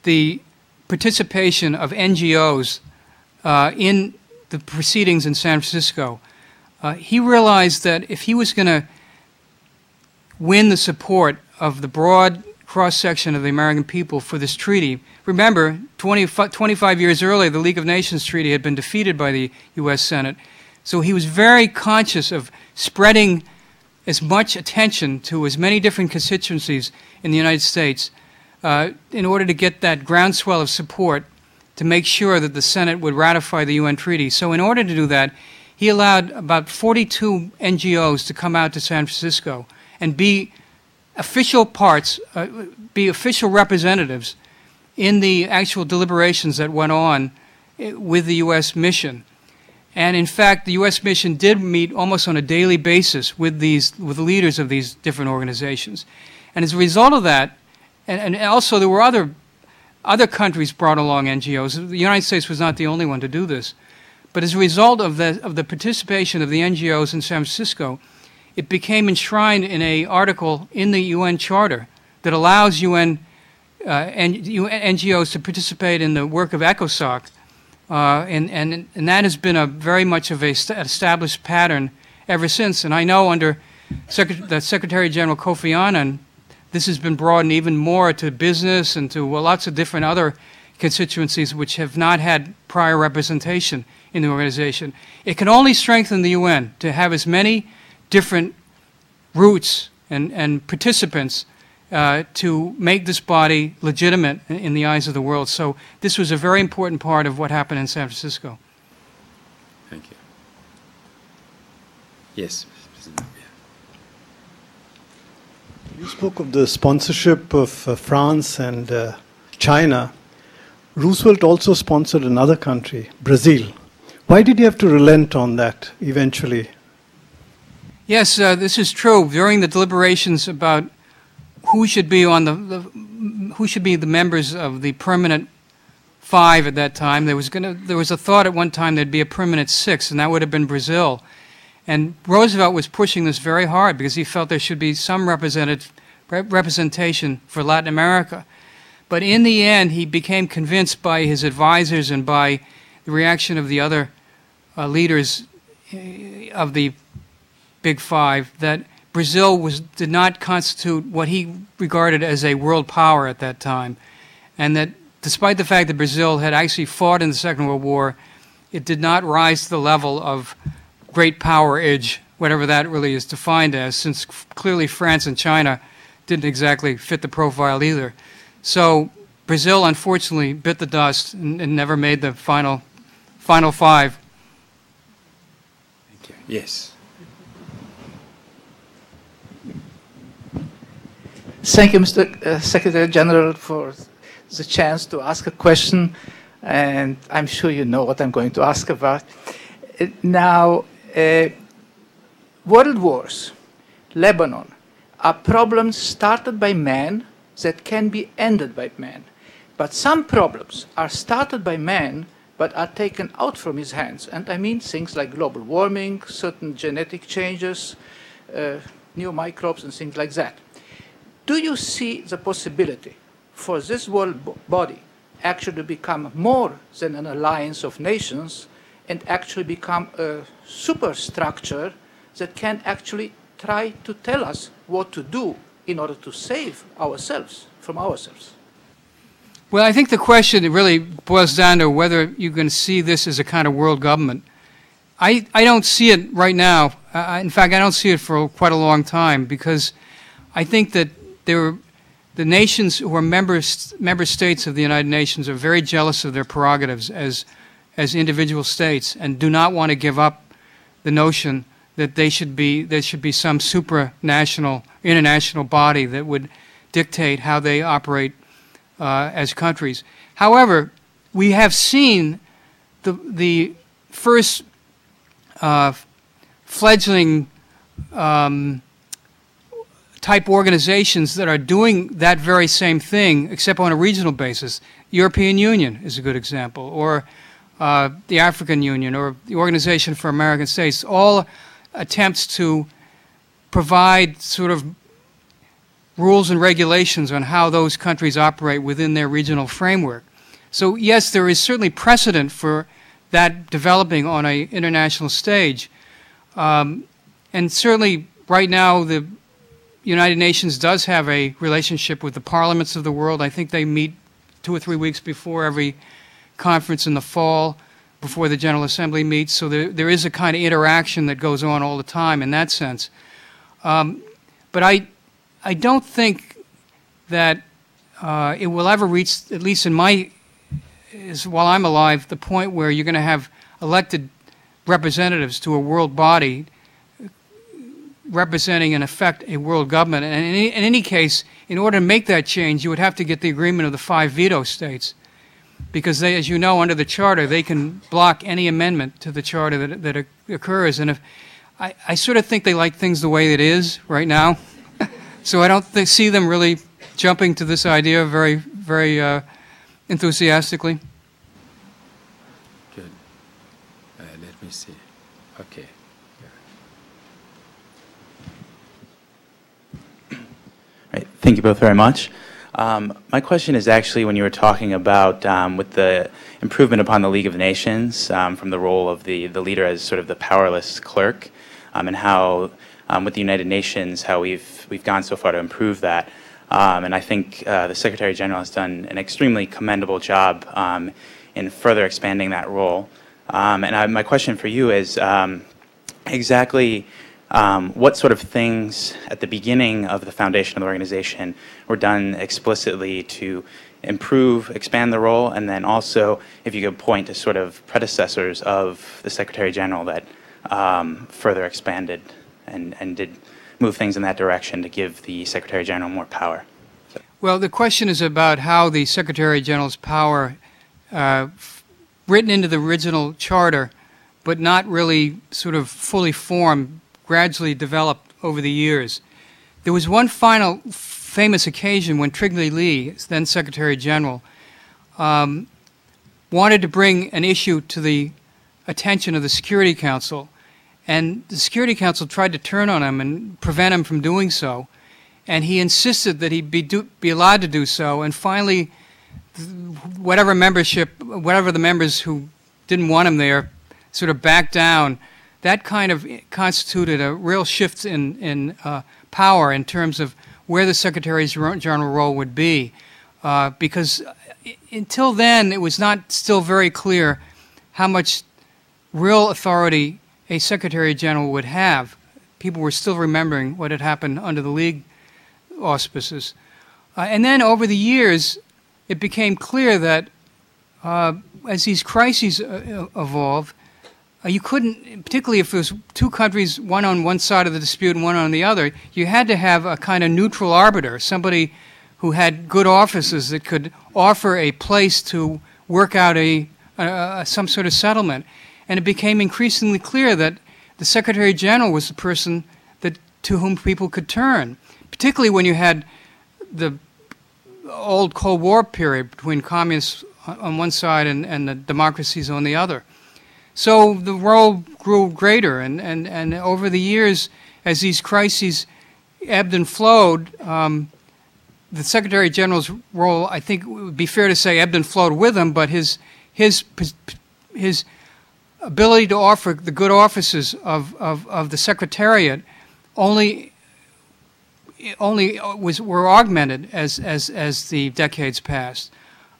the participation of NGOs in the proceedings in San Francisco. He realized that if he was going to win the support of the broad cross-section of the American people for this treaty. Remember, 25 years earlier, the League of Nations Treaty had been defeated by the U.S. Senate. So he was very conscious of spreading as much attention to as many different constituencies in the United States in order to get that groundswell of support to make sure that the Senate would ratify the UN treaty. So in order to do that, he allowed about 42 NGOs to come out to San Francisco and be official parts, be official representatives in the actual deliberations that went on with the U.S. mission. And in fact, the U.S. mission did meet almost on a daily basis with the leaders of these different organizations. And as a result of that, and also there were other countries brought along NGOs. The United States was not the only one to do this. But as a result of the participation of the NGOs in San Francisco, it became enshrined in an article in the UN Charter that allows UN NGOs to participate in the work of ECOSOC, and that has been a very much of an established pattern ever since. And I know under the Secretary General Kofi Annan, this has been broadened even more to business and to lots of different other constituencies which have not had prior representation in the organization. It can only strengthen the UN to have as many different routes and participants to make this body legitimate in the eyes of the world. So this was a very important part of what happened in San Francisco. Thank you. Yes. You spoke of the sponsorship of France and China. Roosevelt also sponsored another country, Brazil. Why did you have to relent on that eventually? Yes, this is true. During the deliberations about who should be on who should be the members of the permanent 5 at that time, there was a thought at one time there'd be a permanent 6, and that would have been Brazil. And Roosevelt was pushing this very hard because he felt there should be some representation for Latin America. But in the end, he became convinced by his advisors and by the reaction of the other leaders of the Big 5 that Brazil did not constitute what he regarded as a world power at that time, and that despite the fact that Brazil had actually fought in the Second World War, it did not rise to the level of great power age, whatever that really is defined as, since clearly France and China didn't exactly fit the profile either. So Brazil, unfortunately, bit the dust and never made the final five. Thank you. Yes. Thank you, Mr. Secretary General, for the chance to ask a question, and I'm sure you know what I'm going to ask about. Now, world wars, Lebanon, are problems started by man that can be ended by man. But some problems are started by man but are taken out from his hands. And I mean things like global warming, certain genetic changes, new microbes and things like that. Do you see the possibility for this world body actually become more than an alliance of nations and actually become a superstructure that can actually try to tell us what to do in order to save ourselves from ourselves? Well, I think the question really boils down to whether you can see this as a kind of world government. I don't see it right now. In fact, I don't see it for quite a long time, because I think that the nations who are member states of the United Nations are very jealous of their prerogatives as individual states and do not want to give up the notion that there should be some supranational, international body that would dictate how they operate as countries. However, we have seen the first fledgling type organizations that are doing that very same thing, except on a regional basis. European Union is a good example, or the African Union, or the Organization for American States, all attempts to provide sort of rules and regulations on how those countries operate within their regional framework. So yes, there is certainly precedent for that developing on an international stage. And certainly right now the United Nations does have a relationship with the parliaments of the world. I think they meet 2 or 3 weeks before every conference in the fall, before the General Assembly meets. So there is a kind of interaction that goes on all the time in that sense. But I don't think that it will ever reach, at least while I'm alive, the point where you're going to have elected representatives to a world body representing, in effect, a world government. And in any case, in order to make that change, you would have to get the agreement of the 5 veto states, because they, as you know, under the Charter, they can block any amendment to the Charter that occurs. And I sort of think they like things the way it is right now. So I don't see them really jumping to this idea very, very enthusiastically. Good. Let me see. Okay. Right. Thank you both very much. My question is actually, when you were talking about with the improvement upon the League of Nations from the role of the leader as sort of the powerless clerk, and how with the United Nations, how we've gone so far to improve that. And I think the Secretary General has done an extremely commendable job in further expanding that role. And my question for you is exactly what sort of things at the beginning of the foundation of the organization were done explicitly to improve, expand the role, and then also if you could point to sort of predecessors of the Secretary General that further expanded and did move things in that direction to give the Secretary General more power. Well, the question is about how the Secretary General's power, written into the original charter, but not really sort of fully formed, gradually developed over the years. There was one final famous occasion when Trygve Lie, then Secretary General, wanted to bring an issue to the attention of the Security Council, and the Security Council tried to turn on him and prevent him from doing so, and he insisted that he be allowed to do so, and finally whatever the members who didn't want him there sort of backed down. That kind of constituted a real shift in power in terms of where the Secretary General role would be, because until then, it was not still very clear how much real authority a Secretary General would have. People were still remembering what had happened under the League auspices. And then over the years, it became clear that as these crises evolved, you couldn't, particularly if there was two countries, one on one side of the dispute and one on the other, you had to have a kind of neutral arbiter, somebody who had good offices that could offer a place to work out some sort of settlement. And it became increasingly clear that the Secretary General was the person to whom people could turn, particularly when you had the old Cold War period between communists on one side and the democracies on the other. So the role grew greater, and over the years, as these crises ebbed and flowed, the Secretary General's role, I think it would be fair to say, ebbed and flowed with him, but his ability to offer the good offices of the Secretariat only were augmented as the decades passed.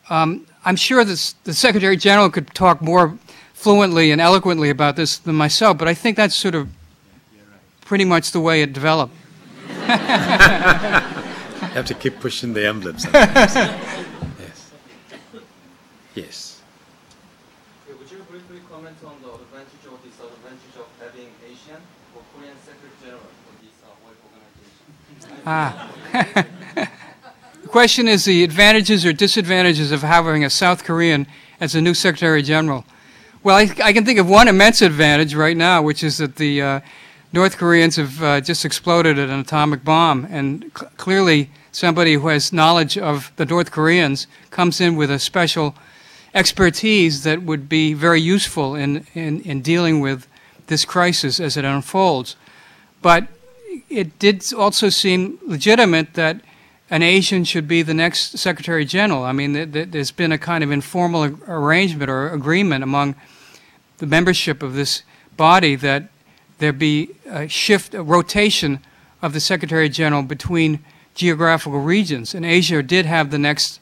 I'm sure that the Secretary General could talk more fluently and eloquently about this than myself, but I think that's sort of pretty much the way it developed. You have to keep pushing the envelope sometimes. Yes. Yes. Would you briefly comment on the advantage or disadvantage of having Asian or Korean Secretary General for this work organization? The question is the advantages or disadvantages of having a South Korean as a new Secretary General. Well, I can think of one immense advantage right now, which is that the North Koreans have just exploded an atomic bomb, and clearly somebody who has knowledge of the North Koreans comes in with a special expertise that would be very useful in dealing with this crisis as it unfolds. But it did also seem legitimate that an Asian should be the next Secretary General. I mean, there's been a kind of informal arrangement or agreement among the membership of this body that there be a rotation of the Secretary General between geographical regions. And Asia did have the next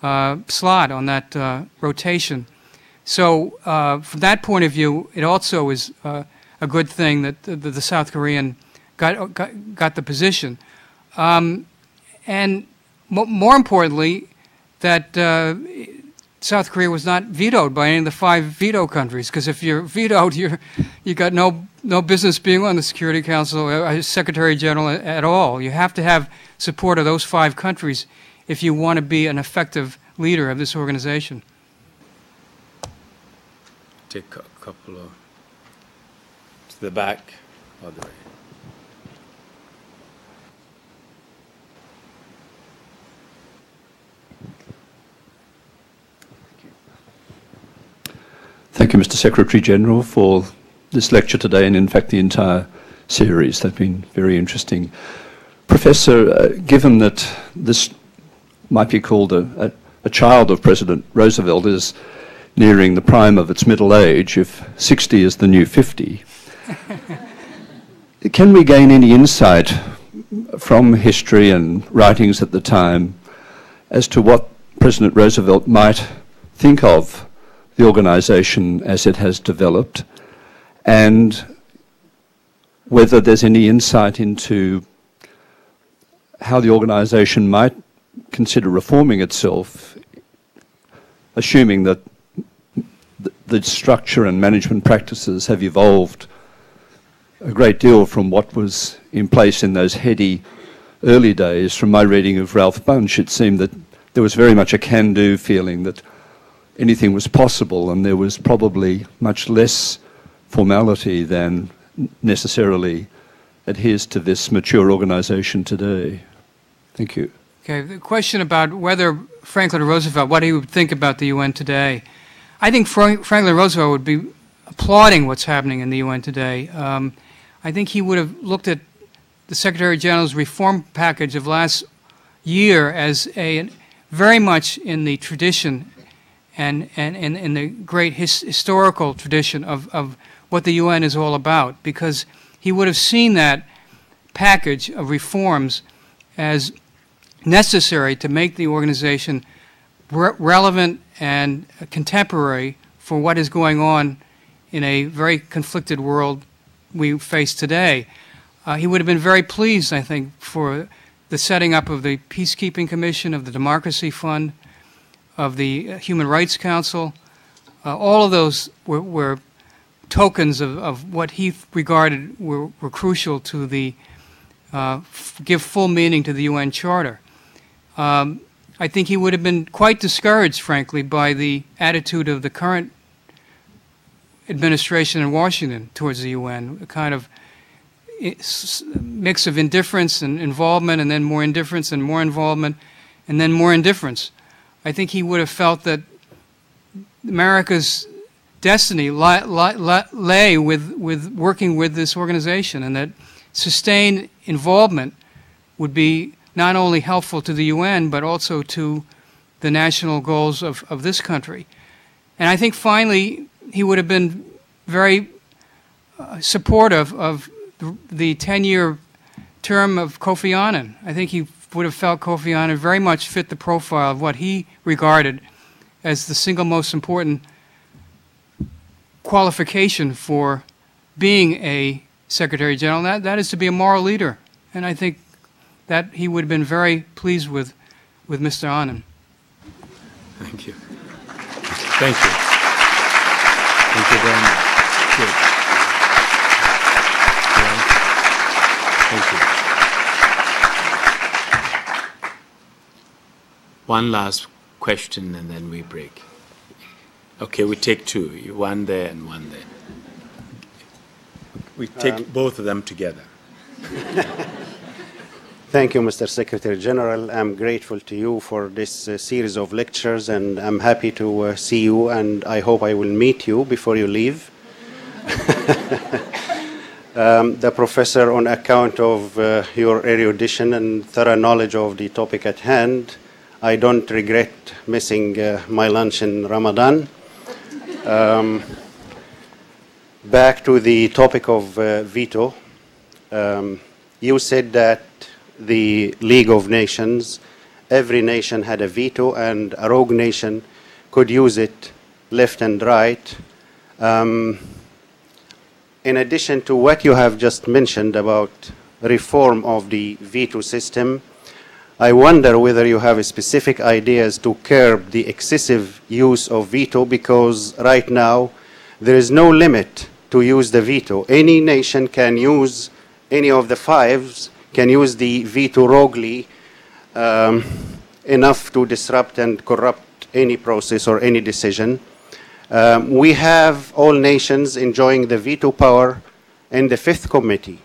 slot on that rotation. So from that point of view, it also is a good thing that the South Korean got the position. And more importantly, that South Korea was not vetoed by any of the 5 veto countries, because if you're vetoed, you got no business being on the Security Council as Secretary General at all. You have to have support of those 5 countries if you want to be an effective leader of this organization. Take a couple of to the back, all the way. Thank you, Mr. Secretary General, for this lecture today and, in fact, the entire series. They've been very interesting. Professor, given that this might be called a child of President Roosevelt is nearing the prime of its middle age, if 60 is the new 50, can we gain any insight from history and writings at the time as to what President Roosevelt might think of the organization as it has developed, and whether there's any insight into how the organization might consider reforming itself, assuming that the structure and management practices have evolved a great deal from what was in place in those heady early days. From my reading of Ralph Bunche, it seemed that there was very much a can-do feeling, that anything was possible, and there was probably much less formality than necessarily adheres to this mature organization today. Thank you. Okay, the question about whether Franklin Roosevelt, what he would think about the UN today. I think Franklin Roosevelt would be applauding what's happening in the UN today. I think he would have looked at the Secretary General's reform package of last year as very much in the tradition and in the great historical tradition of what the UN is all about, because he would have seen that package of reforms as necessary to make the organization relevant and contemporary for what is going on in a very conflicted world we face today. He would have been very pleased, I think, for the setting up of the Peacekeeping Commission, of the Democracy Fund, of the Human Rights Council. All of those were tokens of what he regarded were crucial to the give full meaning to the UN Charter. I think he would have been quite discouraged, frankly, by the attitude of the current administration in Washington towards the UN, a kind of mix of indifference and involvement, and then more indifference and more involvement, and then more indifference. I think he would have felt that America's destiny lay with working with this organization, and that sustained involvement would be not only helpful to the UN, but also to the national goals of this country. And I think finally he would have been very supportive of the 10-year term of Kofi Annan. I think he would have felt Kofi Annan very much fit the profile of what he regarded as the single most important qualification for being a Secretary General. That is to be a moral leader. And I think that he would have been very pleased with Mr. Annan. Thank you. Thank you. Thank you very much. Good. Thank you. One last question and then we break. Okay, we take two. One there and one there. We take both of them together. Thank you, Mr. Secretary General. I'm grateful to you for this series of lectures, and I'm happy to see you, and I hope I will meet you before you leave. The professor, on account of your erudition and thorough knowledge of the topic at hand, I don't regret missing my lunch in Ramadan. Back to the topic of veto. You said that the League of Nations, every nation had a veto and a rogue nation could use it left and right. In addition to what you have just mentioned about reform of the veto system, I wonder whether you have specific ideas to curb the excessive use of veto, because right now there is no limit to use the veto. Any nation can use, any of the fives can use the veto roguely enough to disrupt and corrupt any process or any decision. We have all nations enjoying the veto power in the Fifth Committee.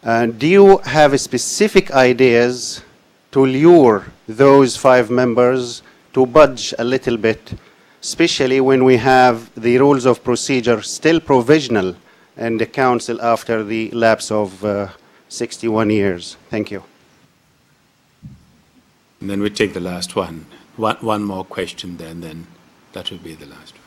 Do you have specific ideas to lure those 5 members to budge a little bit, especially when we have the rules of procedure still provisional in the Council after the lapse of 61 years? Thank you. And then we take the last one. One more question then that will be the last one.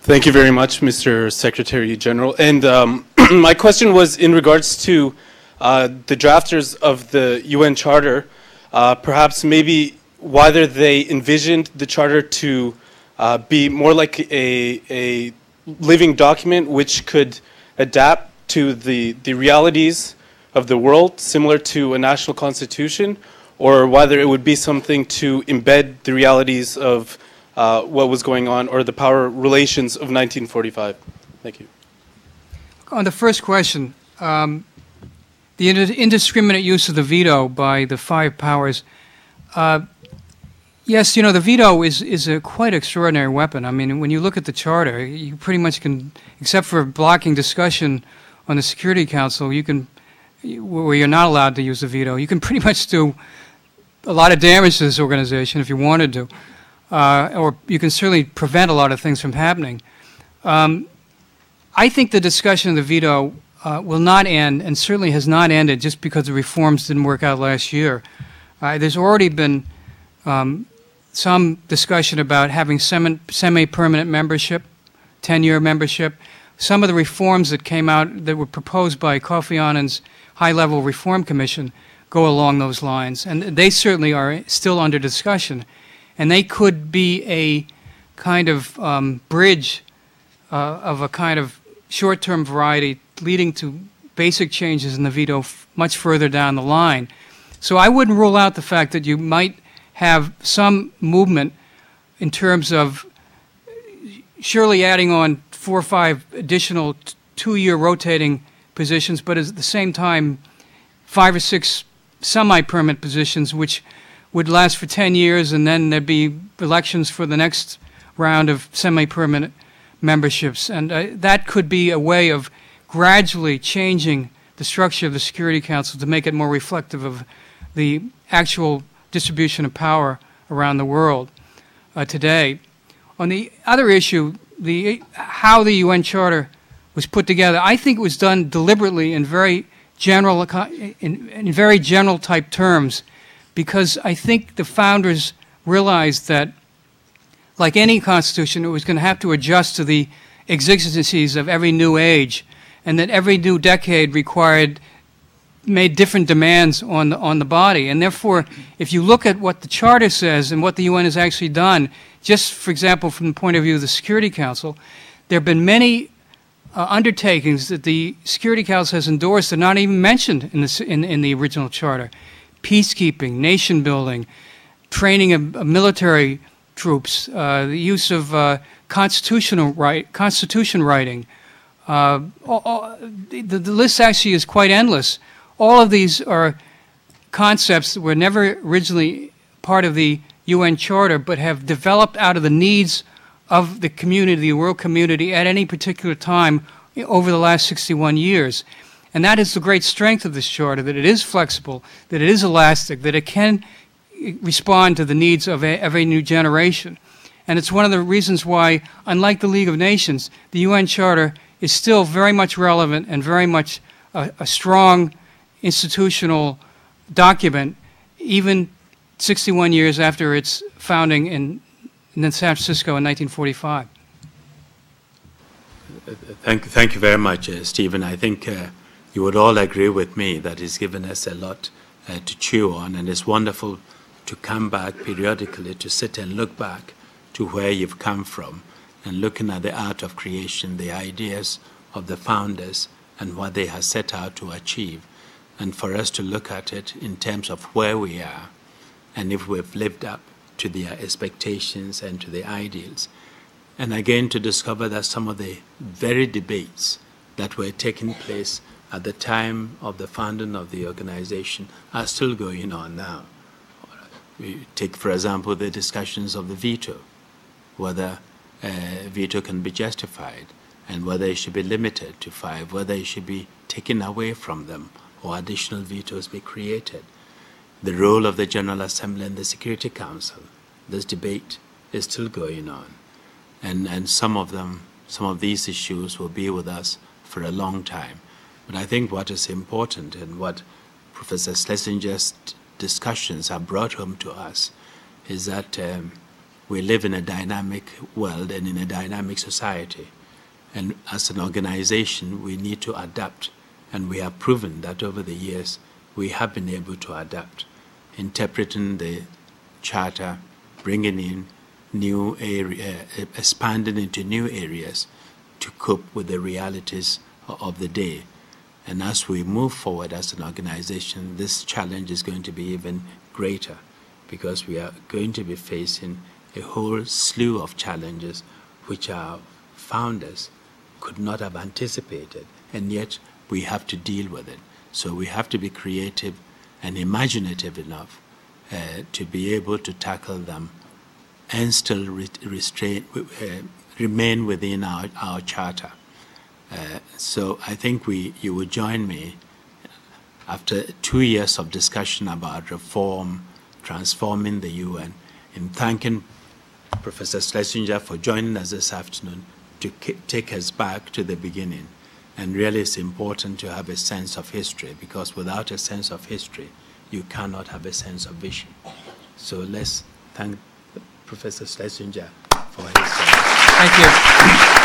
Thank you very much, Mr. Secretary General. And my question was in regards to the drafters of the UN Charter, perhaps maybe whether they envisioned the Charter to be more like a living document which could adapt to the realities of the world, similar to a national constitution, or whether it would be something to embed the realities of what was going on, or the power relations of 1945. Thank you. On the first question, the indiscriminate use of the veto by the 5 powers, yes, you know, the veto is a quite extraordinary weapon. I mean, when you look at the Charter, you pretty much can, except for blocking discussion on the Security Council, you can, where you're not allowed to use the veto, you can pretty much do a lot of damage to this organization if you wanted to. Or you can certainly prevent a lot of things from happening. I think the discussion of the veto will not end, and certainly has not ended, just because the reforms didn't work out last year. There's already been some discussion about having semi-permanent membership, 10-year membership. Some of the reforms that came out that were proposed by Kofi Annan's high-level reform commission go along those lines. And they certainly are still under discussion. And they could be a kind of bridge of a kind of short-term variety leading to basic changes in the veto much further down the line. So I wouldn't rule out the fact that you might have some movement in terms of surely adding on 4 or 5 additional 2-year rotating positions, but at the same time 5 or 6 semi-permanent positions which would last for 10 years, and then there'd be elections for the next round of semi-permanent memberships. And that could be a way of gradually changing the structure of the Security Council to make it more reflective of the actual distribution of power around the world today. On the other issue, how the UN Charter was put together, I think it was done deliberately in very general type terms, because I think the founders realized that, like any constitution, it was going to have to adjust to the exigencies of every new age, and that every new decade made different demands on the body. And therefore, if you look at what the Charter says and what the UN has actually done, just for example, from the point of view of the Security Council, there have been many undertakings that the Security Council has endorsed that are not even mentioned in the original Charter. Peacekeeping, nation building, training of military troops, the use of constitution writing. The list actually is quite endless. All of these are concepts that were never originally part of the UN Charter, but have developed out of the needs of the community, the world community, at any particular time over the last 61 years. And that is the great strength of this Charter, that it is flexible, that it is elastic, that it can respond to the needs of every new generation. And it's one of the reasons why, unlike the League of Nations, the UN Charter is still very much relevant and very much a strong institutional document, even 61 years after its founding in San Francisco in 1945. Thank you very much, Stephen. I think you would all agree with me that it's given us a lot to chew on, and it's wonderful to come back periodically to sit and look back to where you've come from and looking at the art of creation, the ideas of the founders and what they have set out to achieve, and for us to look at it in terms of where we are and if we've lived up to their expectations and to the ideals. And again, to discover that some of the very debates that were taking place at the time of the founding of the organization are still going on now. We take, for example, the discussions of the veto, whether veto can be justified and whether it should be limited to 5, whether it should be taken away from them or additional vetoes be created. The role of the General Assembly and the Security Council, this debate is still going on. And some of these issues will be with us for a long time. But I think what is important and what Professor Schlesinger's discussions have brought home to us is that we live in a dynamic world and in a dynamic society. And as an organization, we need to adapt. And we have proven that over the years, we have been able to adapt, interpreting the Charter, bringing in new areas, expanding into new areas to cope with the realities of the day. And as we move forward as an organization, this challenge is going to be even greater, because we are going to be facing a whole slew of challenges which our founders could not have anticipated, and yet we have to deal with it. So we have to be creative and imaginative enough to be able to tackle them and still remain within our charter. So I think you would join me after 2 years of discussion about reform, transforming the UN, in thanking Professor Schlesinger for joining us this afternoon to take us back to the beginning. And really it's important to have a sense of history, because without a sense of history, you cannot have a sense of vision. So let's thank Professor Schlesinger for his time. Thank you.